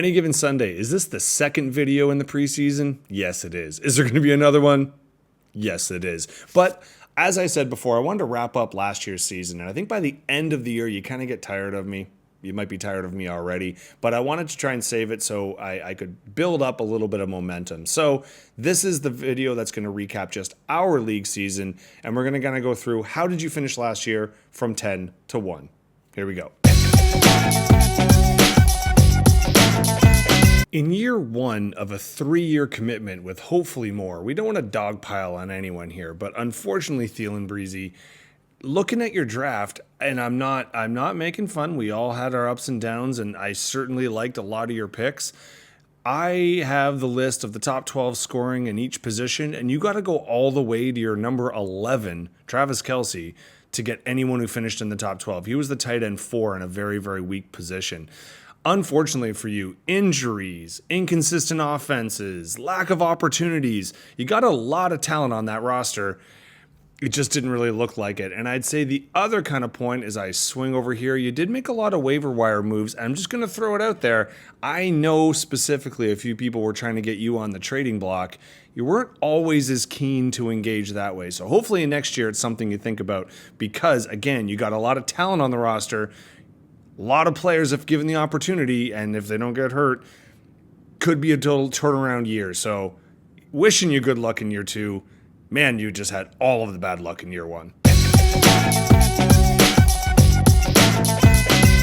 Any Given Sunday, is this the second video in the preseason? Yes, it is. Is there going to be another one? Yes, it is. But as I said before, I wanted to wrap up last year's season, and I think by the end of the year, you kind of get tired of me. You might be tired of me already, but I wanted to try and save it so I could build up a little bit of momentum. So this is the video that's going to recap just our league season, and we're going to kind of go through how did you finish last year from 10 to 1. Here we go. In year one of a 3-year commitment with hopefully more, we don't want to dogpile on anyone here, but unfortunately, Thielen Breezy, looking at your draft, and I'm not making fun. We all had our ups and downs, and I certainly liked a lot of your picks. I have the list of the top 12 scoring in each position, and you got to go all the way to your number 11, Travis Kelce, to get anyone who finished in the top 12. He was the tight end 4 in a very, very weak position. Unfortunately for you, injuries, inconsistent offenses, lack of opportunities. You got a lot of talent on that roster. It just didn't really look like it. And I'd say the other kind of point is I swing over here. You did make a lot of waiver wire moves. I'm just going to throw it out there. I know specifically a few people were trying to get you on the trading block. You weren't always as keen to engage that way. So hopefully next year it's something you think about because, again, you got a lot of talent on the roster. A lot of players, if given the opportunity, and if they don't get hurt, could be a total turnaround year. So wishing you good luck in year 2. Man, you just had all of the bad luck in year 1.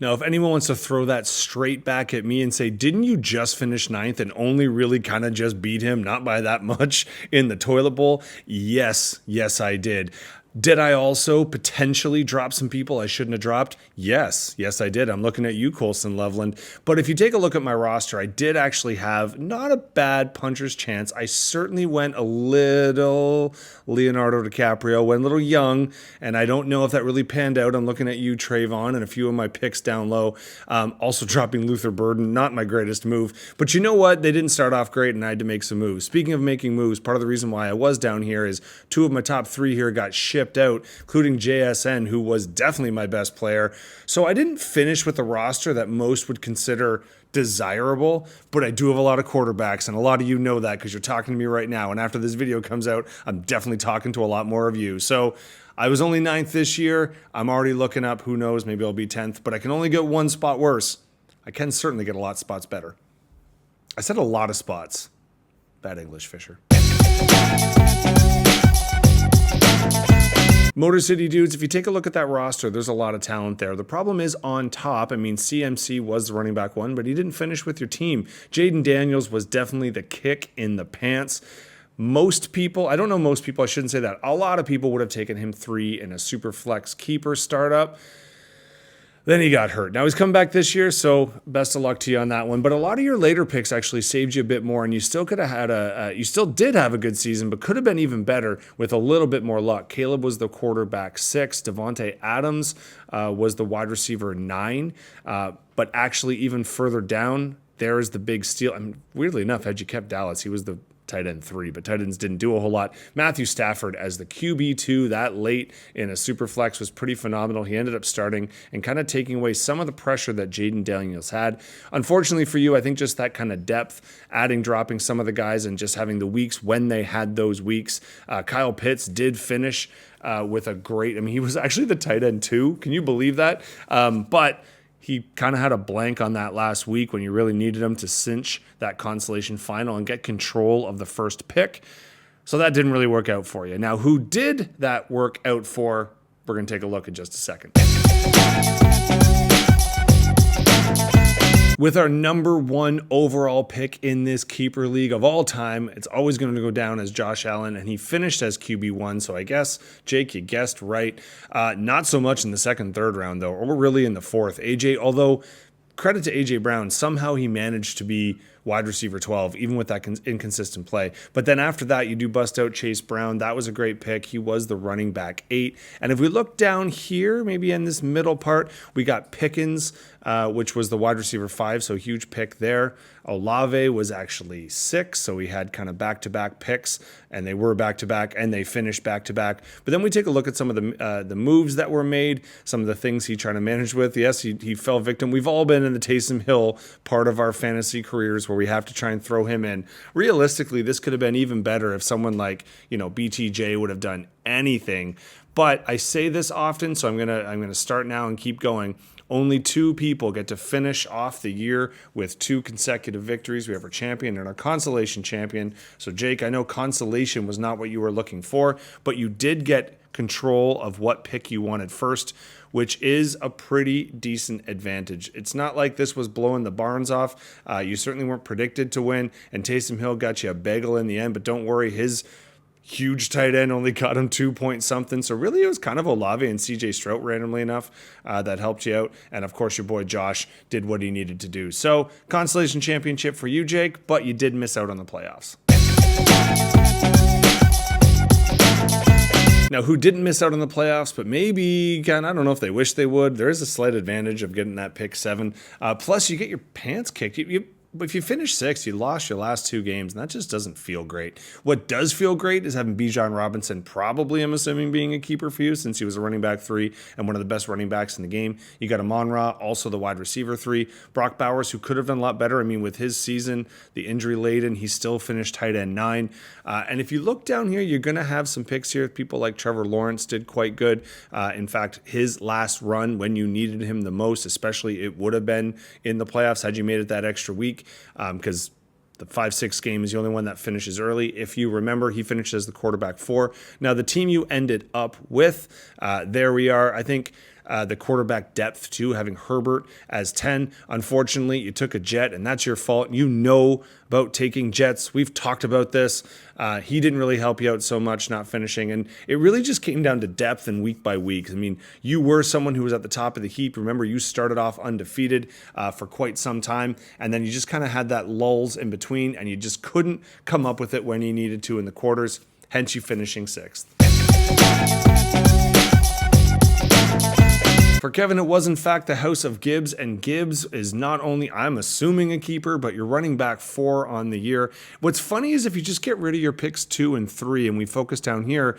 Now, if anyone wants to throw that straight back at me and say, didn't you just finish 9th and only really kind of just beat him, not by that much, in the toilet bowl? Yes, I did. Did I also potentially drop some people I shouldn't have dropped? Yes, I did. I'm looking at you, Colson Loveland. But if you take a look at my roster, I did actually have not a bad puncher's chance. I certainly went a little Leonardo DiCaprio, went a little young, and I don't know if that really panned out. I'm looking at you, Trayvon, and a few of my picks down low. Also dropping Luther Burden, not my greatest move. But you know what? They didn't start off great, and I had to make some moves. Speaking of making moves, part of the reason why I was down here is 2 of my top 3 here got shipped out, including JSN, who was definitely my best player. So I didn't finish with a roster that most would consider desirable, but I do have a lot of quarterbacks, and a lot of you know that because you're talking to me right now. And after this video comes out, I'm definitely talking to a lot more of you. So I was only 9th this year. I'm already looking up. Who knows? Maybe I'll be 10th, but I can only get 1 spot worse. I can certainly get a lot of spots better. I said a lot of spots. Bad English, Fisher. Motor City dudes, if you take a look at that roster, there's a lot of talent there. The problem is on top. I mean, CMC was the running back 1, but he didn't finish with your team. Jaden Daniels was definitely the kick in the pants. Most people, I don't know most people, I shouldn't say that. A lot of people would have taken him 3 in a super flex keeper startup. Then he got hurt. Now he's come back this year, so best of luck to you on that one. But a lot of your later picks actually saved you a bit more, and you still could have had you still did have a good season, but could have been even better with a little bit more luck. Caleb was the quarterback 6. Devontae Adams was the wide receiver 9. But actually, even further down, there is the big steal. I mean, weirdly enough, had you kept Dallas, he was the tight end 3, but tight ends didn't do a whole lot. Matthew Stafford as the QB2 that late in a super flex was pretty phenomenal. He ended up starting and kind of taking away some of the pressure that Jaden Daniels had. Unfortunately for you, I think just that kind of depth, dropping some of the guys and just having the weeks when they had those weeks. Kyle Pitts did finish with a great, I mean, he was actually the tight end 2. Can you believe that? But he kind of had a blank on that last week when you really needed him to cinch that consolation final and get control of the first pick. So that didn't really work out for you. Now, who did that work out for? We're going to take a look in just a second. With our number 1 overall pick in this keeper league of all time, it's always going to go down as Josh Allen, and he finished as QB1. So I guess, Jake, you guessed right. Not so much in the 2nd, 3rd round, though, or really in the 4th. AJ, although credit to AJ Brown, somehow he managed to be wide receiver 12, even with that inconsistent play. But then after that, you do bust out Chase Brown. That was a great pick. He was the running back 8. And if we look down here, maybe in this middle part, we got Pickens, which was the wide receiver 5, so huge pick there. Olave was actually 6, so we had kind of back-to-back picks, and they were back-to-back, and they finished back-to-back. But then we take a look at some of the moves that were made, some of the things he tried to manage with. Yes, he fell victim. We've all been in the Taysom Hill part of our fantasy careers where we have to try and throw him in. Realistically, this could have been even better if someone like, BTJ would have done anything. But I say this often, so I'm gonna start now and keep going. Only 2 people get to finish off the year with 2 consecutive victories. We have our champion and our consolation champion. So Jake, I know consolation was not what you were looking for, but you did get control of what pick you wanted first, which is a pretty decent advantage. It's not like this was blowing the barns off. You certainly weren't predicted to win, and Taysom Hill got you a bagel in the end, but don't worry, his huge tight end only got him 2 point something. So really it was kind of Olave and CJ Stroud randomly enough that helped you out. And of course your boy Josh did what he needed to do. So consolation championship for you, Jake, but you did miss out on the playoffs. Now, who didn't miss out on the playoffs, but maybe, I don't know if they wish they would. There is a slight advantage of getting that pick 7. Plus, you get your pants kicked. If you finish 6th, you lost your last 2 games, and that just doesn't feel great. What does feel great is having Bijan Robinson, probably, I'm assuming, being a keeper for you since he was a running back 3 and one of the best running backs in the game. You got Amon-Ra, also the wide receiver 3. Brock Bowers, who could have done a lot better. I mean, with his season, the injury laden, he still finished tight end 9. And if you look down here, you're going to have some picks here. People like Trevor Lawrence did quite good. In fact, his last run when you needed him the most, especially it would have been in the playoffs had you made it that extra week. Because the 5-6 game is the only one that finishes early. If you remember, he finished as the quarterback 4. Now, the team you ended up with, there we are. I think the quarterback depth, too, having Herbert as 10. Unfortunately, you took a Jet, and that's your fault. You know about taking Jets. We've talked about this. He didn't really help you out so much not finishing, and it really just came down to depth and week by week. I mean, you were someone who was at the top of the heap. Remember, you started off undefeated for quite some time, and then you just kind of had that lulls in between, and you just couldn't come up with it when you needed to in the quarters, hence you finishing 6th. For Kevin, it was in fact the house of Gibbs, and Gibbs is not only, I'm assuming, a keeper, but you're running back 4 on the year. What's funny is if you just get rid of your picks 2 and 3, and we focus down here,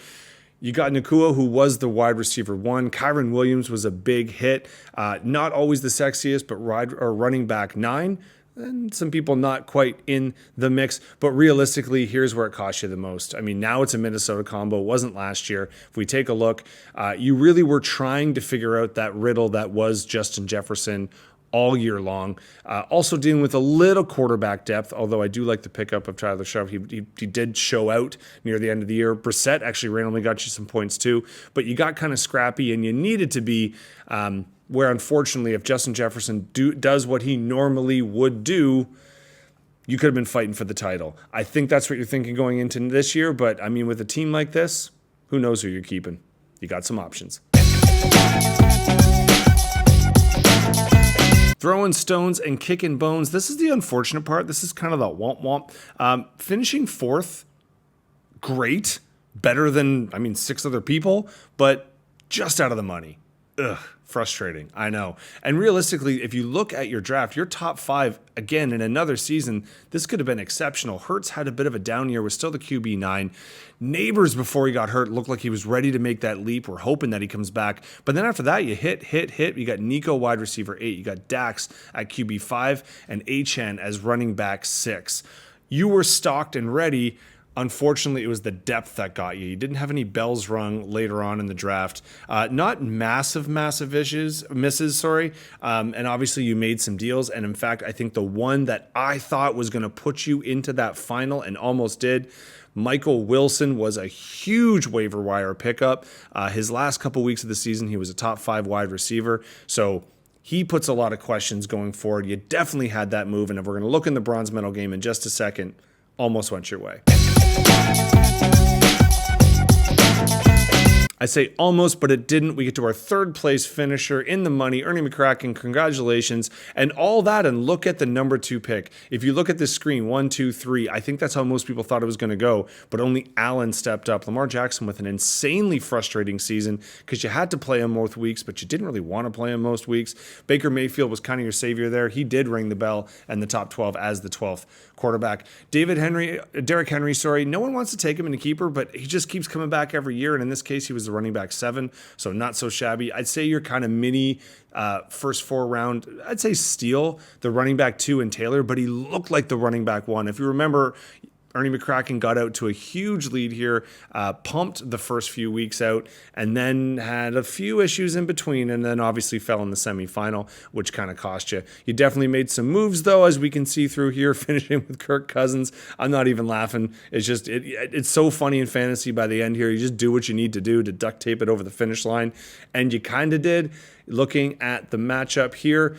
you got Nakua, who was the wide receiver 1. Kyron Williams was a big hit. Not always the sexiest, but running back 9. And some people not quite in the mix, but realistically, here's where it cost you the most. I mean, now it's a Minnesota combo. It wasn't last year. If we take a look, you really were trying to figure out that riddle that was Justin Jefferson all year long. Also dealing with a little quarterback depth, although I do like the pickup of Tyler Sharp. He did show out near the end of the year. Brissett actually randomly got you some points too, but you got kind of scrappy and you needed to be where, unfortunately, if Justin Jefferson does what he normally would do, you could have been fighting for the title. I think that's what you're thinking going into this year, but I mean, with a team like this, who knows who you're keeping? You got some options. Throwing stones and kicking bones. This is the unfortunate part. This is kind of the womp-womp. Finishing 4th, great. Better than, 6 other people, but just out of the money. Ugh, frustrating. I know. And realistically, if you look at your draft, your top 5, again, in another season, this could have been exceptional. Hurts had a bit of a down year, was still the QB 9. Neighbors, before he got hurt, looked like he was ready to make that leap. We're hoping that he comes back. But then after that, you hit. You got Nico, wide receiver 8. You got Dax at QB 5 and Achane as running back 6. You were stocked and ready. Unfortunately, it was the depth that got you. You didn't have any bells rung later on in the draft. Not massive misses. And obviously, you made some deals. And in fact, I think the one that I thought was going to put you into that final and almost did, Michael Wilson, was a huge waiver wire pickup. His last couple weeks of the season, he was a top 5 wide receiver. So he puts a lot of questions going forward. You definitely had that move. And if we're going to look in the bronze medal game in just a second, almost went your way. I I say almost, but it didn't. We get to our third place finisher in the money, Ernie McCracken. Congratulations. And all that, and look at the number 2 pick. If you look at this screen, 1, 2, 3, I think that's how most people thought it was going to go, but only Allen stepped up. Lamar Jackson with an insanely frustrating season because you had to play him most weeks, but you didn't really want to play him most weeks. Baker Mayfield was kind of your savior there. He did ring the bell and the top 12 as the 12th quarterback. Derrick Henry, no one wants to take him in a keeper, but he just keeps coming back every year, and in this case, he was the running back 7, so not so shabby. I'd say you're kind of mini first 4 round, I'd say steal the running back 2 in Taylor, but he looked like the running back 1. If you remember, Ernie McCracken got out to a huge lead here, pumped the first few weeks out, and then had a few issues in between, and then obviously fell in the semifinal, which kind of cost you. You definitely made some moves, though, as we can see through here, finishing with Kirk Cousins. I'm not even laughing. It's just, it's so funny in fantasy by the end here. You just do what you need to do to duct tape it over the finish line, and you kind of did. Looking at the matchup here,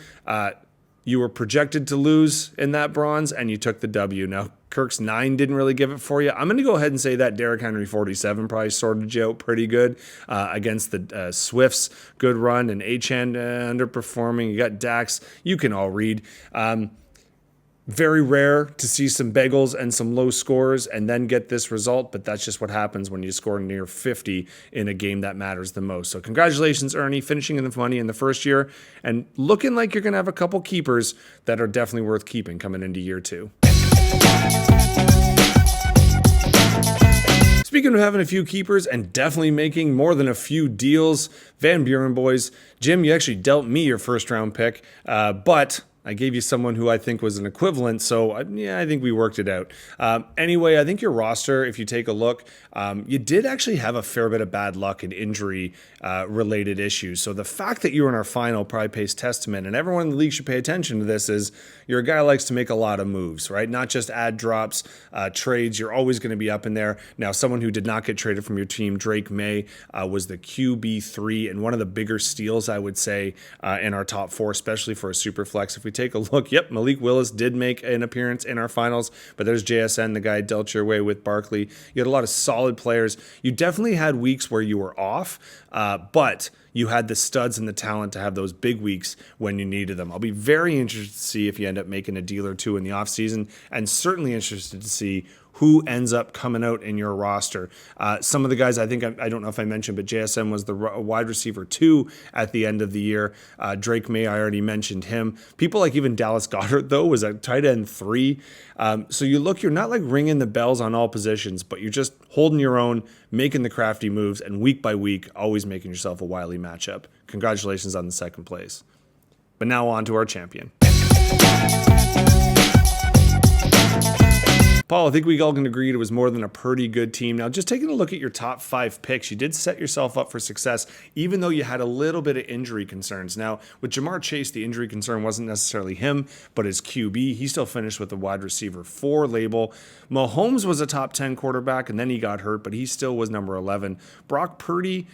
you were projected to lose in that bronze, and you took the W. Now, Kirk's 9 didn't really give it for you. I'm going to go ahead and say that Derrick Henry 47 probably sorted you out pretty good against the Swifts. Good run, and Achane underperforming. You got Dax. You can all read. Very rare to see some bagels and some low scores and then get this result, but that's just what happens when you score near 50 in a game that matters the most. So congratulations, Ernie, finishing in the money in the first year and looking like you're going to have a couple keepers that are definitely worth keeping coming into year 2. Speaking of having a few keepers and definitely making more than a few deals, Van Buren boys, Jim, you actually dealt me your first round pick, but I gave you someone who I think was an equivalent, so I think we worked it out. Anyway, I think your roster, if you take a look, you did actually have a fair bit of bad luck and injury-related issues. So the fact that you were in our final probably pays testament, and everyone in the league should pay attention to this, is you're a guy who likes to make a lot of moves, right? Not just add drops, trades. You're always going to be up in there. Now, someone who did not get traded from your team, Drake May, was the QB3 and one of the bigger steals, I would say, in our top 4, especially for a super flex. If we take a look, Malik Willis did make an appearance in our finals, but there's JSN, the guy dealt your way with Barkley. You had a lot of solid players. You definitely had weeks where you were off, but you had the studs and the talent to have those big weeks when you needed them. I'll be very interested to see if you end up making a deal or two in the offseason, and certainly interested to see who ends up coming out in your roster. Some of the guys, I don't know if I mentioned, but JSM was the wide receiver 2 at the end of the year. Drake May, I already mentioned him. People like even Dallas Goedert, though, was a tight end 3. So you're not like ringing the bells on all positions, but you're just holding your own, making the crafty moves, and week by week, always making yourself a wily matchup. Congratulations on the second place. But now on to our champion. Paul, I think we all can agree it was more than a pretty good team. Now, just taking a look at your top 5 picks, you did set yourself up for success, even though you had a little bit of injury concerns. Now, with Jamar Chase, the injury concern wasn't necessarily him, but his QB. He still finished with the wide receiver 4 label. Mahomes was a top 10 quarterback, and then he got hurt, but he still was number 11. Brock Purdy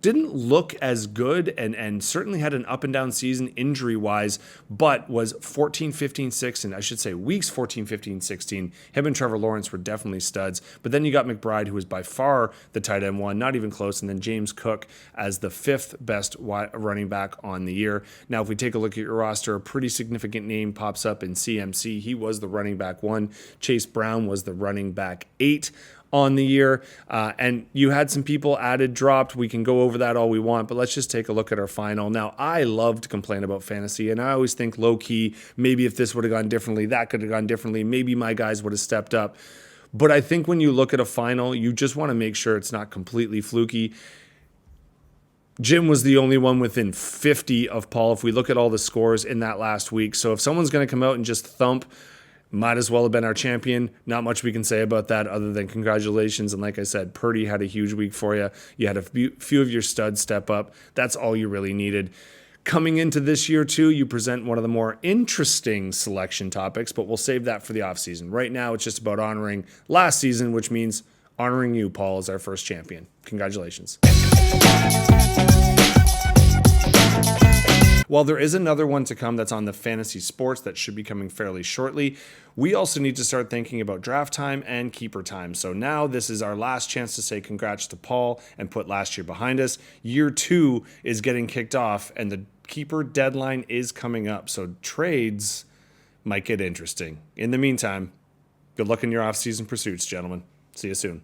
didn't look as good and certainly had an up and down season injury-wise, but was 14, 15, 16, I should say weeks 14, 15, 16. Him and Trevor Lawrence were definitely studs. But then you got McBride, who was by far the tight end 1, not even close, and then James Cook as the 5th best running back on the year. Now, if we take a look at your roster, a pretty significant name pops up in CMC. He was the running back 1. Chase Brown was the running back 8 on the year, and you had some people added, dropped. We can go over that all we want, but let's just take a look at our final. Now, I love to complain about fantasy, and I always think low-key, maybe if this would have gone differently, that could have gone differently, maybe my guys would have stepped up. But I think when you look at a final, you just want to make sure it's not completely fluky. Jim was the only one within 50 of Paul if we look at all the scores in that last week. So if someone's going to come out and just thump, might as well have been our champion. Not much we can say about that other than congratulations. And like I said, Purdy had a huge week for you. You had a few of your studs step up. That's all you really needed. Coming into this year, too, you present one of the more interesting selection topics, but we'll save that for the offseason. Right now, it's just about honoring last season, which means honoring you, Paul, as our first champion. Congratulations. While there is another one to come that's on the fantasy sports that should be coming fairly shortly, we also need to start thinking about draft time and keeper time. So now this is our last chance to say congrats to Paul and put last year behind us. Year 2 is getting kicked off and the keeper deadline is coming up. So trades might get interesting. In the meantime, good luck in your off-season pursuits, gentlemen. See you soon.